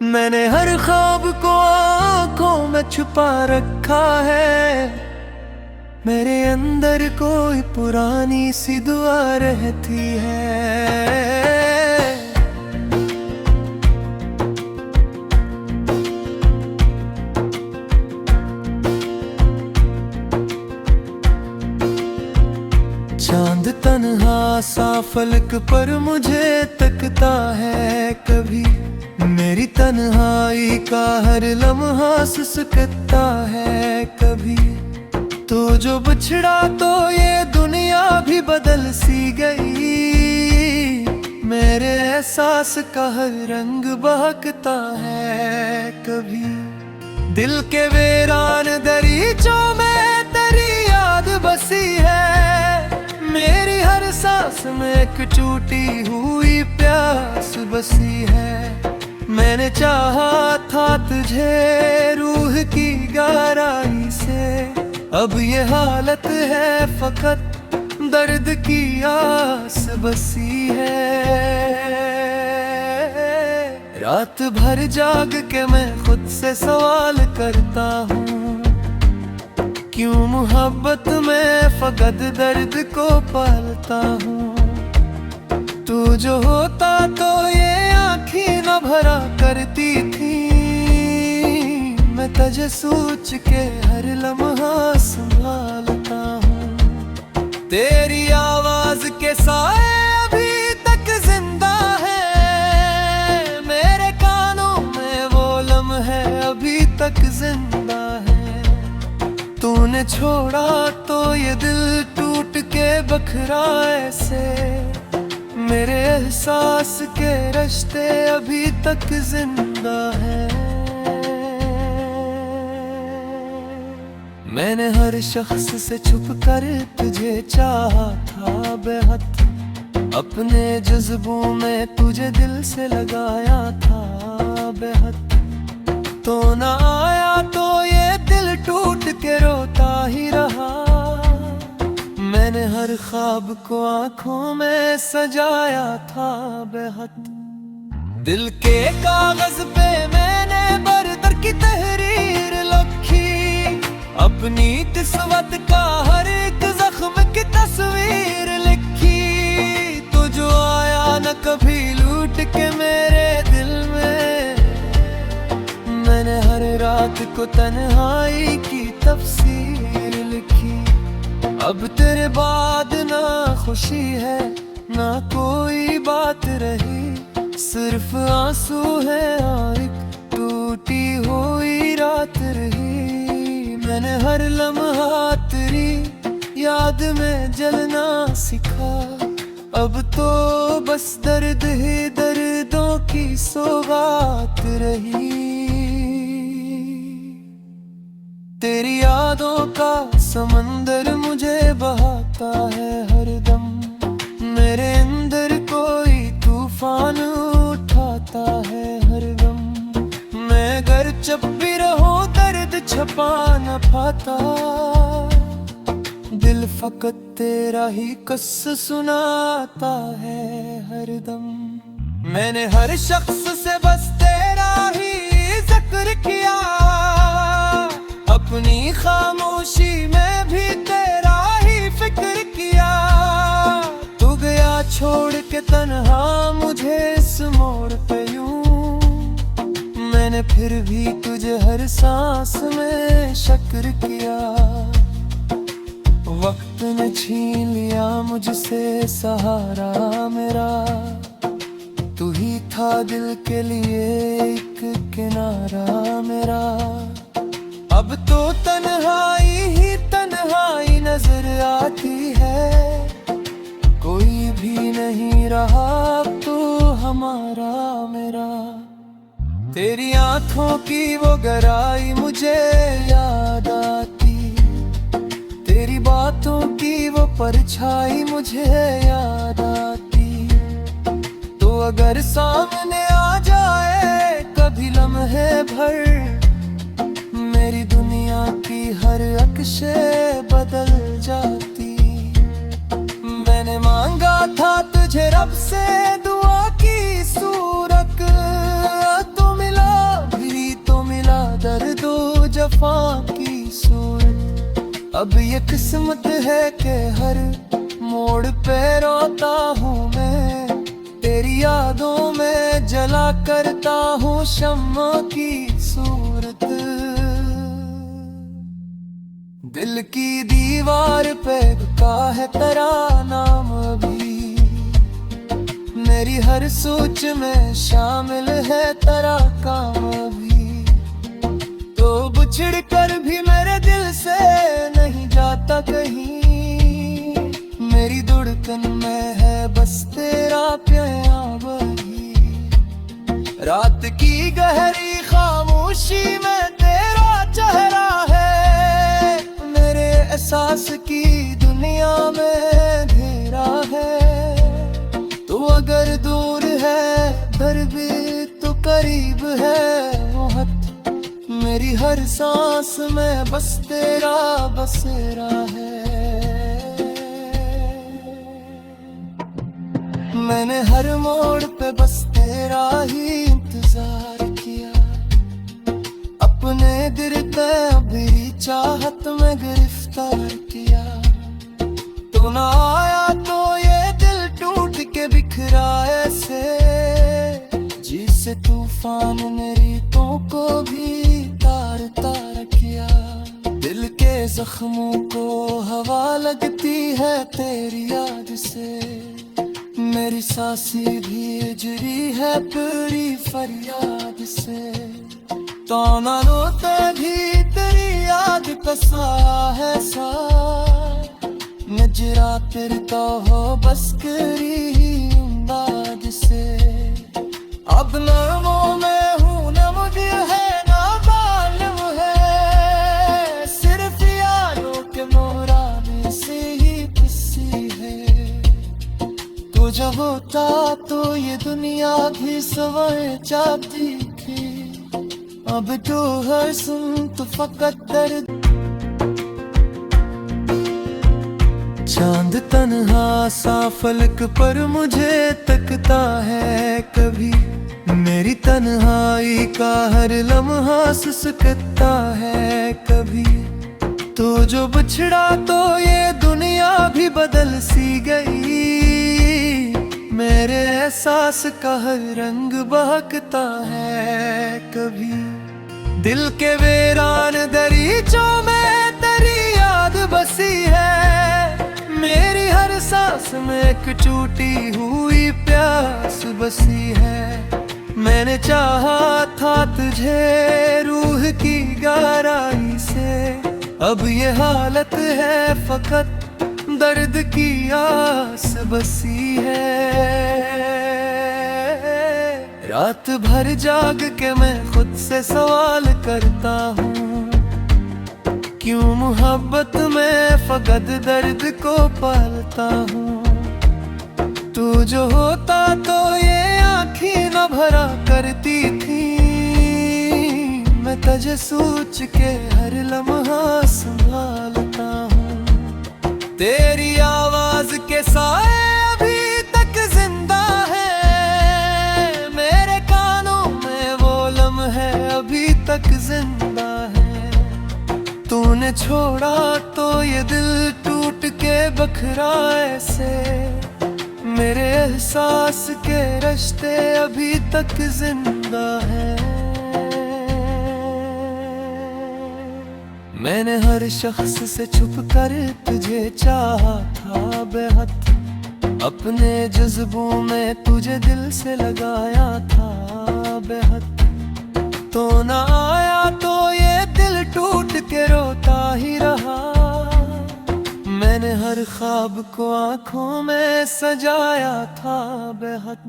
मैंने हर ख्वाब को आँखों में छुपा रखा है। मेरे अंदर कोई पुरानी सी दुआ रहती है। चांद तन्हा सा फलक पर मुझे तकता है कभी। मेरी तन्हाई का हर लम्हा सुसकता है कभी। तो जो बिछड़ा तो ये दुनिया भी बदल सी गई। मेरे एहसास का हर रंग बहकता है कभी। दिल के वीरान दरीचों में तेरी याद बसी है। मेरी हर सांस में एक टूटी हुई प्यास बसी है। मैंने चाहा था तुझे रूह की गहराई से। अब ये हालत है फकत दर्द की आस बसी है। रात भर जाग के मैं खुद से सवाल करता हूँ, क्यों मोहब्बत में फकत दर्द को पालता हूँ। तू जो होता तो ये आँखें न भरा करती थी। मैं तुझे सोच के हर लम्हा संभालता हूँ। तेरी आवाज के साए अभी तक जिंदा है। मेरे कानों में वो लम्हे अभी तक जिंदा है। तूने छोड़ा तो ये दिल टूट के बखरा ऐसे। मेरे एहसास के रिश्ते अभी तक जिंदा है। मैंने हर शख्स से छुप कर तुझे चाहा था बेहद। अपने जज्बों में तुझे दिल से लगाया था बेहद। तो ना आया तो ये दिल टूट के रोता ही रहा। मैंने हर ख्वाब को आँखों में सजाया था बेहद। दिल के कागज पे मैंने बरदर की तहरीर लिखी। अपनी किस्मत का हर एक जख्म की तस्वीर लिखी। तो जो आया न कभी लूट के मेरे दिल में। मैंने हर रात को तन्हाई की तफसीर लिखी। अब तेरे बाद ना खुशी है ना कोई बात रही। सिर्फ आंसू है और एक टूटी हुई रात रही। मैंने हर लम्हा तेरी याद में जलना सीखा। अब तो बस दर्द ही दर्दों की सौगात रही। तेरी यादों का समंदर मुझे बहाता है हरदम। मेरे अंदर कोई तूफान उठाता है हरदम। मैं अगर चुप भी रहूं दर्द छपा न पाता। दिल फकत तेरा ही किस्सा सुनाता है हरदम। मैंने हर शख्स से बस तेरा ही जिक्र किया। अपनी खामोशी में भी तेरा ही फिक्र किया। तू गया छोड़ के तन्हा मुझे इस मोड़ पे यूं। मैंने फिर भी तुझे हर सांस में शुक्र किया। वक्त ने छीन लिया मुझसे सहारा मेरा। तू ही था दिल के लिए एक किनारा मेरा। अब तो तन्हाई ही तन्हाई नजर आती है। कोई भी नहीं रहा अब तो हमारा मेरा। तेरी आंखों की वो गहराई मुझे याद आती। तेरी बातों की वो परछाई मुझे याद आती। तो अगर सामने आ जाए कभी लम्हे भर। मेरी दुनिया की हर अक्शे बदल जाती। मैंने मांगा था तुझे रब से दुआ की सूरत। तो मिला अब ये किस्मत है कि हर मोड़ पे रोता हूँ मैं, तेरी यादों में जला करता हूँ शम्मा की सूरत। दिल की दीवार पे लिखा है तेरा नाम अभी, मेरी हर सोच में शामिल है तेरा काम अभी। तो बिछड़ कर भी मेरे दिल से नहीं जाता कहीं, मेरी धड़कन में है बस तेरा प्यार वही। रात की गहरी खामोशी में तेरा चेहरा है, मेरे एहसास की दुनिया में अंधेरा है। तू अगर दूर है फिर भी तू करीब है मोहब्बत, मेरी हर सांस में बस तेरा बसेरा है। मैंने हर मोड़ पे बस तेरा ही इंतजार किया, अपने दिल पे अभी चाहत में गिरफ्तार किया। तू ना आया तो ये दिल टूट के बिखरा ऐसे, जिसे तूफान ने रीतों को भी तार तार किया। दिल के जख्मों को हवा लगती है तेरी याद से, मेरी सांसें भी जुड़ी है पूरी फरियाद से। तो ना रोते भी तेरी याद का साया है सा, नजरा फिरता हो बस करी अंदाज से। अब नरमों में हूँ न मुझे है ना मालूम है, सिर्फ यारों के मोराने से ही किसी है। तू जब होता तो ये दुनिया भी सवर जाती थी, अब तो हर सुन तो फकत दर्द। चांद तन्हा सा फलक पर मुझे तकता है कभी, मेरी तन्हाई का हर लम्हा सुसकता है कभी। तो जो बिछड़ा तो ये दुनिया भी बदल सी गई, मेरे एहसास का हर रंग बहकता है कभी। दिल के वीरान दरीचों में तेरी याद बसी है, मेरी हर सांस में एक टूटी हुई प्यास बसी है। मैंने चाहा था तुझे रूह की गहराई से, अब ये हालत है फकत दर्द की आस बसी है। रात भर जाग के मैं खुद से सवाल करता हूँ, क्यों मोहब्बत में फकत दर्द को पालता हूँ। तू जो होता तो ये आँखें न भरा करती थी, मैं तुझे सोच के हर लम्हा संभालता हूँ। तेरी आवाज के साए अभी तक जिंदा है, मेरे कानों में वो लम्हे अभी तक जिंदा है। तूने छोड़ा तो ये दिल टूट के बखरा ऐसे, मेरे एहसास के रिश्ते अभी तक जिंदा हैं। मैंने हर शख्स से छुप कर तुझे चाहा था बेहद, अपने जज्बों में तुझे दिल से लगाया था बेहद। तो ना आया तो ये दिल टूट के रोता ही रहा, मैंने हर ख्वाब को आंखों में सजाया था बेहद।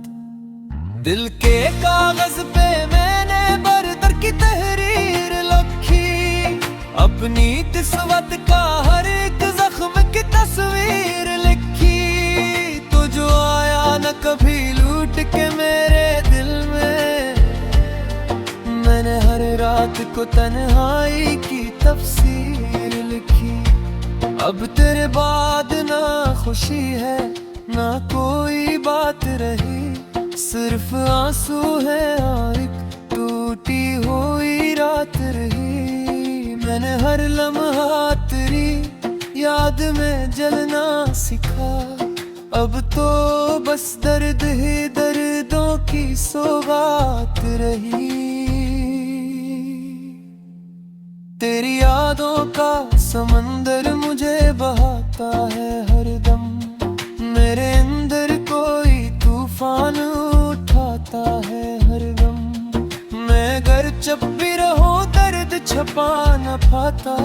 दिल के कागज पे मैंने बरतर की तहरीर लिखी, अपनी किस्मत का हर एक जख्म की तस्वीर लिखी। तो जो आया न कभी लूट के मेरे दिल में, मैंने हर रात को तन्हाई की तफसीर लिखी। अब तेरे बाद ना खुशी है ना कोई बात रही, सिर्फ आंसू है और एक टूटी हुई रात रही। मैंने हर लम्हा तेरी याद में जलना सिखा। अब तो बस दर्द ही दर्दों की सौगात रही। तेरी यादों का समंदर मुझे बहाता है हरदम। मेरे अंदर कोई तूफान उठाता है हरदम। मैं घर जब भी रहूं दर्द छपा न पाता।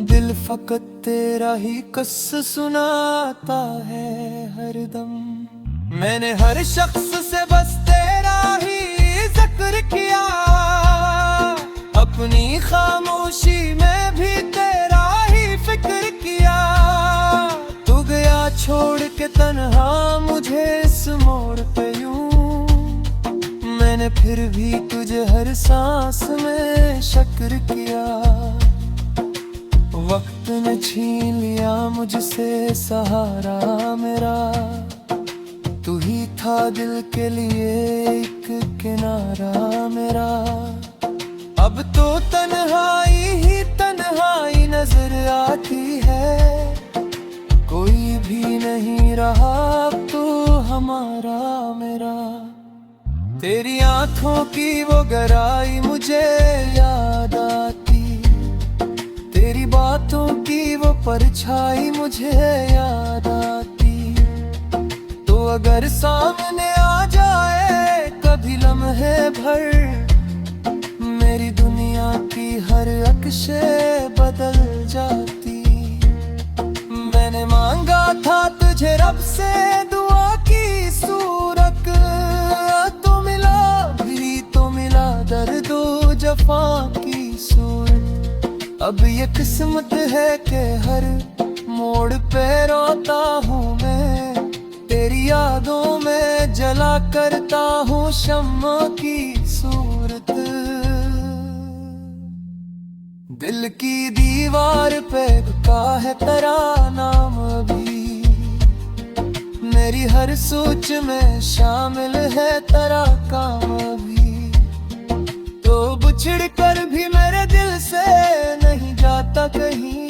दिल फकत तेरा ही किस्सा सुनाता है हरदम। मैंने हर शख्स से बस तेरा ही जिक्र किया। अपनी खामोशी में भी तेरा ही फिक्र किया। तू गया छोड़ के तन्हा मुझे इस मोड़ पे यूं। मैंने फिर भी तुझे हर सांस में शुक्र किया। वक्त ने छीन लिया मुझसे सहारा मेरा। तू ही था दिल के लिए एक किनारा मेरा। अब तो तन्हाई ही तन्हाई नजर आती है। कोई भी नहीं रहा अब तो हमारा मेरा। तेरी आंखों की वो गहराई मुझे याद आती। तेरी बातों की वो परछाई मुझे याद आती। तो अगर सामने आ जाए कभी लम्हे भर, मेरी दुनिया की हर अक्शे बदल जाती। मैंने मांगा था तुझे रब से दुआ की सूरत। तो मिला भी तो मिला दर्दो जफा की सूरत। अब ये किस्मत है कि हर मोड़ पे रोता हूँ मैं। तेरी यादों में जला करता हूँ शम्मा की सूरत। दिल की दीवार पे रुका है तेरा नाम अभी। मेरी हर सोच में शामिल है तेरा काम अभी। तो बिछड़ कर भी मेरे दिल से नहीं जाता कहीं।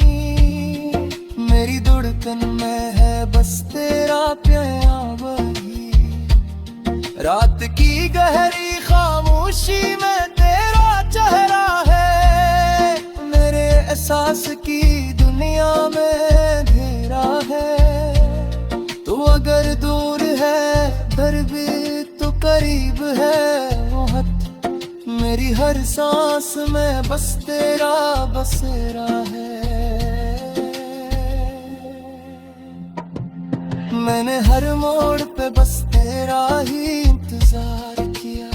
मेरी धड़कन में है बस तेरा प्यार वही। रात की गहरी खामोशी में तेरा चेहरा है। मेरे एहसास की दुनिया में अंधेरा है। तो अगर दूर है दर भी तो करीब है वो हद। मेरी हर सांस में बस तेरा बसेरा है। मैंने हर मोड़ पे बस तेरा ही इंतजार किया।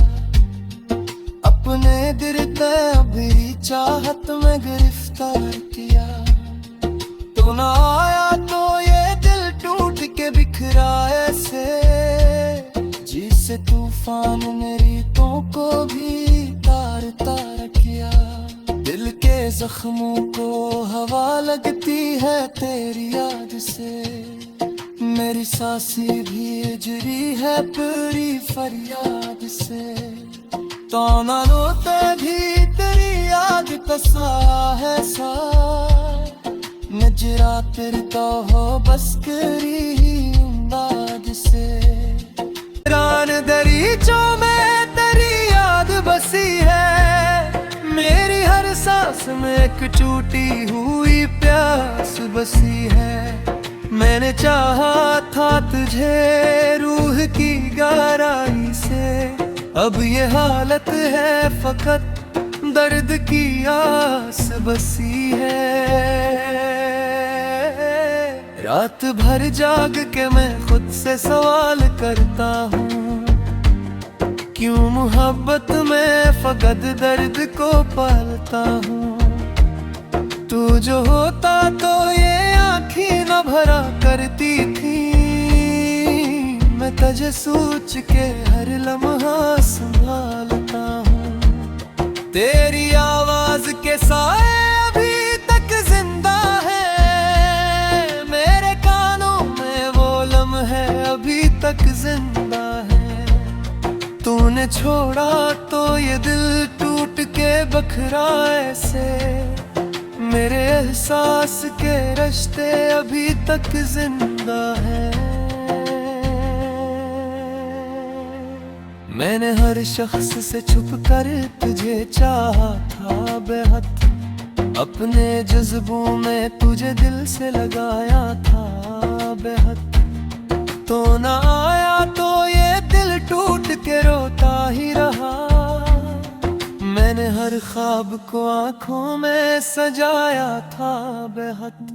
अपने दिल पे अभी चाहत में गिरफ्तार किया। तू ना आया तो ये दिल टूट के बिखरा ऐसे। जिसे तूफान ने रेतों को भी तार तार किया। दिल के जख्मों को हवा लगती है तेरी याद से। मेरी सांसें भी जुड़ी है पूरी फरियाद से। ताना रोते भी तेरी याद का सा है सा। नजरा फिरता हो बस करी अंदाज से। रान दरीचों में तेरी याद बसी है। मेरी हर सांस में एक टूटी हुई प्यास बसी है। मैंने चाहा था तुझे रूह की गहराई से। अब ये हालत है फकत दर्द की आस बसी है। रात भर जाग के मैं खुद से सवाल करता हूँ। क्यों मोहब्बत में फकत दर्द को पालता हूँ। तू जो होता तो ये आँखें न भरा करती थी। मैं तुझे सोच के हर लम्हा संभालता हूँ। तेरी आवाज के साए अभी तक जिंदा है। मेरे कानों में वो लम्हे अभी तक जिंदा है। तूने छोड़ा तो ये दिल टूट के बखरा ऐसे। मेरे एहसास के रिश्ते अभी तक जिंदा हैं। मैंने हर शख्स से छुप कर तुझे चाहा था बेहद, अपने जज्बों में तुझे दिल से लगाया था बेहद। तो ना आया तो ये दिल टूट के रोता ही रहा। मैंने हर ख्वाब को आंखों में सजाया था बेहद।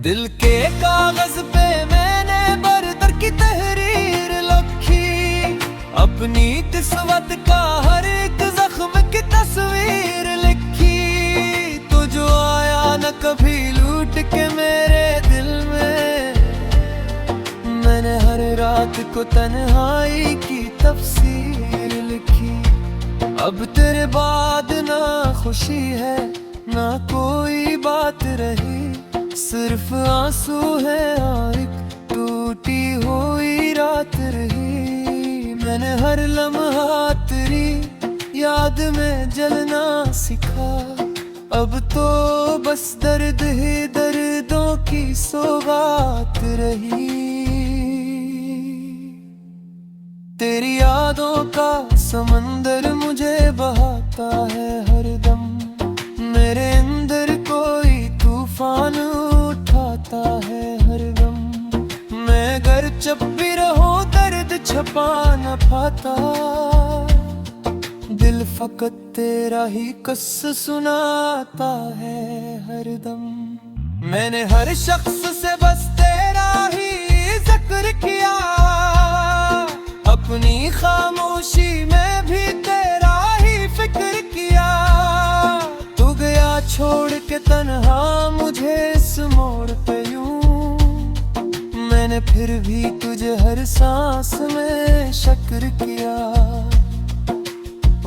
दिल के कागज पे मैंने बरदर की तहरीर लिखी, अपनी किस्मत का हर एक जख्म की तस्वीर लिखी। तो जो आया न कभी लूट के मेरे दिल में, मैंने हर रात को तन्हाई की तफसीर लिखी। अब तेरे बाद ना खुशी है ना कोई बात रही, सिर्फ आंसू है और एक टूटी हुई रात रही। मैंने हर लम्हा तेरी याद में जलना सीखा, अब तो बस दर्द ही दर्दों की सौगात रही। तेरी यादों का समंदर मुझे बहाता है हरदम, मेरे अंदर कोई तूफान उठाता है हरदम। मैं घर चुप भी रहूं दर्द छुपा न पाता, दिल फकत तेरा ही किस्सा सुनाता है हरदम। मैंने हर शख्स से बस तेरा ही जिक्र किया, अपनी खामोशी में भी तेरा ही फिक्र किया। तू गया छोड़ के तन्हा मुझे इस मोड़ पे यूं, मैंने फिर भी तुझे हर सांस में शुक्र किया।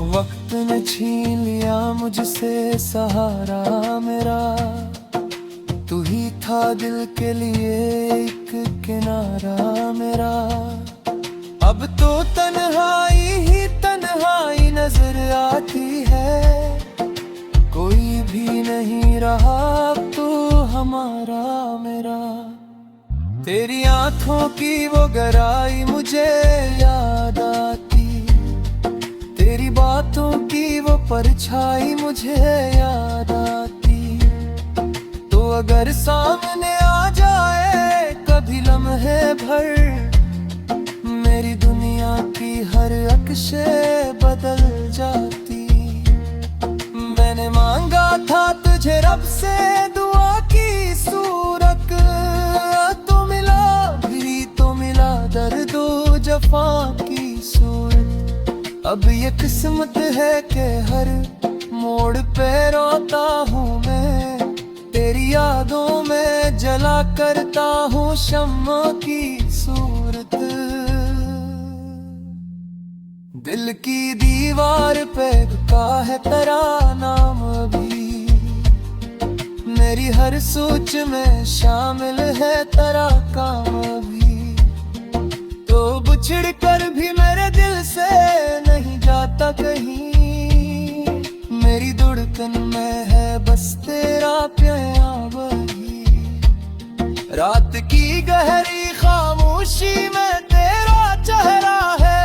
वक्त ने छीन लिया मुझसे सहारा मेरा, तू ही था दिल के लिए एक किनारा मेरा। अब तो तन्हाई ही तन्हाई नजर आती है, कोई भी नहीं रहा अब तो हमारा मेरा। तेरी आंखों की वो गहराई मुझे याद आती, तेरी बातों की वो परछाई मुझे याद आती। तो अगर सामने आ जाए कभी लम्हे भर, मेरी दुनिया की हर अक्शे बदल जाती। मैंने मांगा था तुझे रब से दुआ की सूरत, तो मिला भी तो मिला दर्दो जफा की सूरत। अब ये किस्मत है कि हर मोड़ पे रोता हूँ मैं, तेरी यादों में जला करता हूँ शम्मा की सूरत। दिल की दीवार पे रुका है तेरा नाम अभी, मेरी हर सोच में शामिल है तेरा काम अभी। तो बिछड़ कर भी मेरे दिल से नहीं जाता कहीं, मेरी धड़कन में है बस तेरा प्यार वही। रात की गहरी खामोशी में तेरा चेहरा है,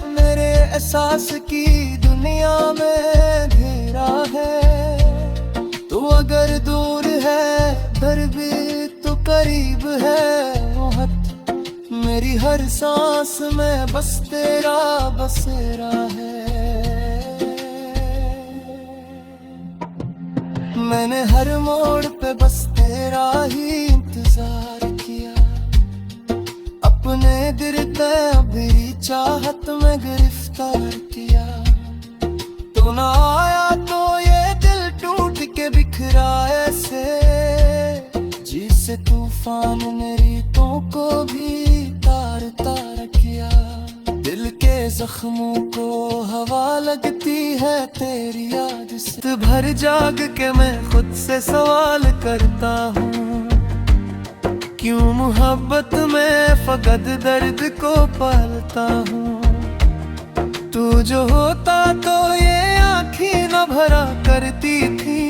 मेरे एहसास की दुनिया में अंधेरा है। तो अगर दूर है दर भी तो करीब है वो हद, मेरी हर सांस में बस तेरा बसेरा है। मैंने हर मोड़ पे बस तेरा ही इंतजार किया, अपने दिल पे मेरी चाहत में गिरफ्तार किया। तू ना आया तो ये दिल टूट के बिखरा ऐसे, जिसे तूफान ने रेतों को भी तार तार किया। दिल के जख्मों को हवा लगती है तेरी याद से, भर जाग के मैं खुद से सवाल करता हूँ, क्यों मोहब्बत में फकत दर्द को पालता हूँ। तू जो होता तो ये आँखें न भरा करती थी,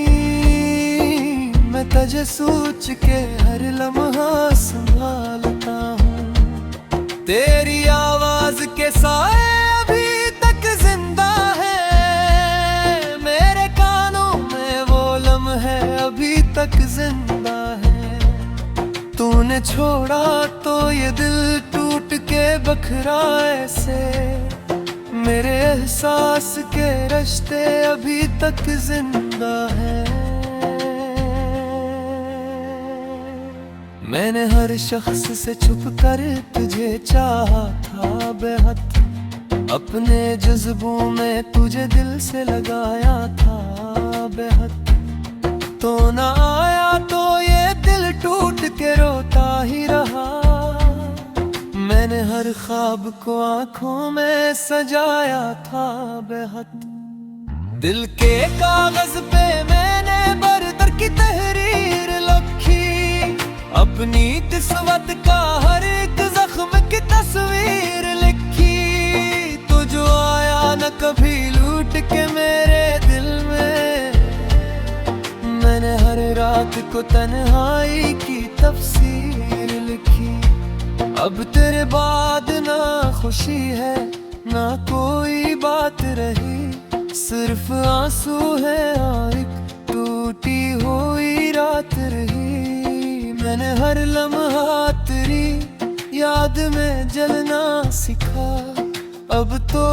वजह सोच के हर लम्हा संभालता हूँ। तेरी आवाज के साए अभी तक जिंदा है, मेरे कानों में वो लम्हे अभी तक जिंदा है। तूने छोड़ा तो ये दिल टूट के बखरा ऐसे, मेरे एहसास के रिश्ते अभी तक जिंदा है। मैंने हर शख्स से छुप कर तुझे चाहा था बेहद, अपने जज्बों में तुझे दिल से लगाया था बेहद। तो ना आया तो ये दिल टूट के रोता ही रहा, मैंने हर ख्वाब को आंखों में सजाया था बेहद। दिल के कागज पे मैंने बरदर की तहरीर लिखी, अपनी किस्मत का हर एक जख्म की तस्वीर लिखी। तो जो आया न कभी लूट के मेरे दिल में, मैंने हर रात को तन्हाई की तफसीर लिखी। अब तेरे बाद ना खुशी है ना कोई बात रही, सिर्फ आंसू है और एक टूटी हुई रात रही। मैंने हर लम्हा तेरी याद में जलना सीखा, अब तो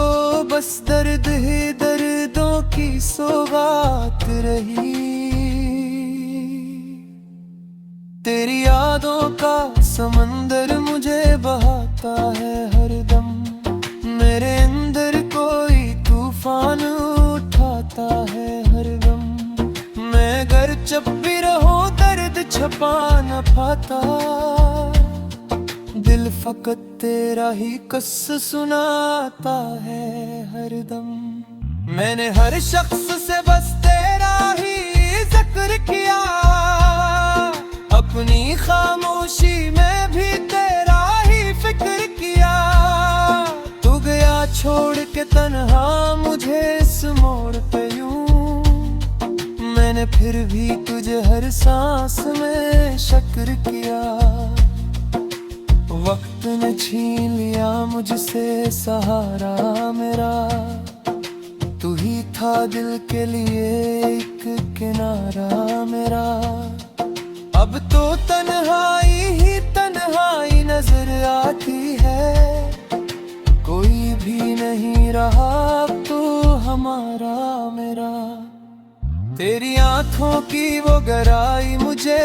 बस दर्द ही दर्दों की सौगात रही। तेरी यादों का समंदर मुझे बहाता है हरदम, मेरे अंदर कोई तूफान उठाता है हरदम। मैं घर जब भी रहूं दर्द छपा न पाता, दिल फकत तेरा ही किस्सा सुनाता है हरदम। मैंने हर शख्स से बस तेरा ही जिक्र किया, अपनी खामोशी में भी तेरा ही फिक्र किया। तू गया छोड़ के तन्हा मुझे इस मोड़ पे यूं, मैंने फिर भी तुझे हर सांस में शुक्र किया। वक्त ने छीन लिया मुझसे सहारा मेरा, तू ही था दिल के लिए एक किनारा मेरा। अब तो तन्हाई ही तन्हाई नजर आती है, कोई भी नहीं रहा अब तो हमारा मेरा। तेरी आंखों की वो गहराई मुझे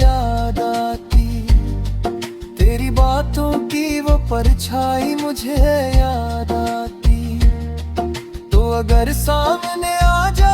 याद आती, तेरी बातों की वो परछाई मुझे याद आती। तो अगर सामने आ जा